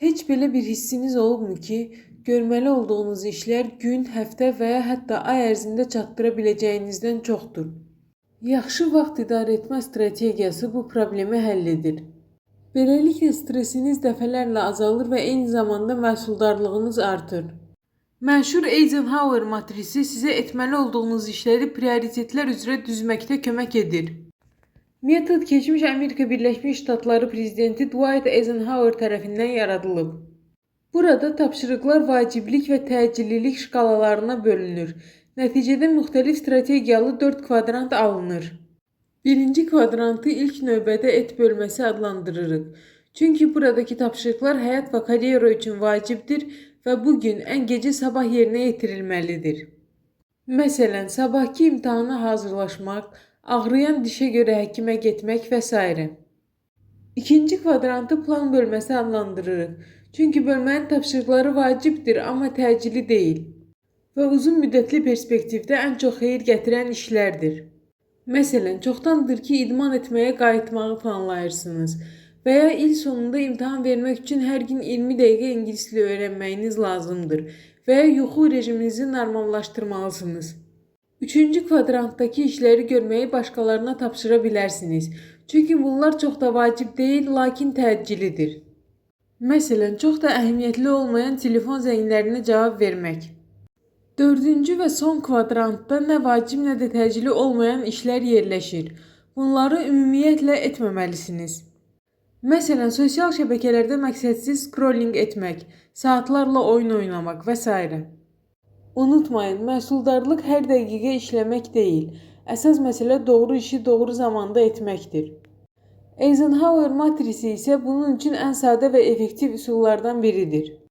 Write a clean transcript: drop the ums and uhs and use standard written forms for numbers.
Heç belə bir hissiniz olubmu ki, görməli olduğunuz işlər gün, həftə və ya hətta ay ərzində çatdıra biləcəyinizdən çoxdur? Yaxşı vaxt idarə etmə strategiyası bu problemi həll edir. Beləliklə stresiniz dəfələrlə azalır və eyni zamanda məhsuldarlığınız artır. Məşhur Eisenhower matrisi sizə etməli olduğunuz işləri prioritetlər üzrə düzməkdə kömək edir. Metod keçmiş Amerika Birləşmiş Ştatları prezidenti Dwight Eisenhower tərəfindən yaradılıb. Burada tapşırıqlar vaciblik və təcillilik şkalalarına bölünür. Nəticədə müxtəlif strategiyalı 4 kvadrant alınır. Birinci kvadrantı ilk növbədə et bölməsi adlandırırıq. Çünki buradakı tapşırıqlar həyat və karyera üçün vacibdir və bugün ən gecə sabah yerinə yetirilməlidir. Məsələn, sabahki imtahana hazırlaşmaq, ağrıyan dişə görə həkimə getmək və s. İkinci kvadrantı plan bölməsi adlandırırıq. Çünki bölmənin tapşırıqları vacibdir, amma təcili deyil və uzun müddətli perspektivdə ən çox xeyir gətirən işlərdir. Məsələn, çoxdandır ki, idman etməyə qayıtmağı planlayırsınız və ya il sonunda imtahan vermək üçün hər gün 20 dəqiqə ingilis dili öyrənməyiniz lazımdır və ya yuxu rejiminizi normallaşdırmalısınız. Üçüncü kvadrantdakı işləri görməyi başqalarına tapşıra bilərsiniz. Çünki bunlar çox da vacib deyil, lakin təcilidir. Məsələn, çox da əhəmiyyətli olmayan telefon zənglərinə cavab vermək. Dördüncü və son kvadrantda nə vacib, nə də təcili olmayan işlər yerləşir. Bunları ümumiyyətlə etməməlisiniz. Məsələn, sosial şəbəkələrdə məqsədsiz scrolling etmək, saatlarla oyun oynamaq və s. Unutmayın, məhsuldarlıq hər dəqiqə işləmək deyil. Əsas məsələ doğru işi doğru zamanda etməkdir. Eisenhower matrisi isə bunun üçün ən sadə və effektiv üsullardan biridir.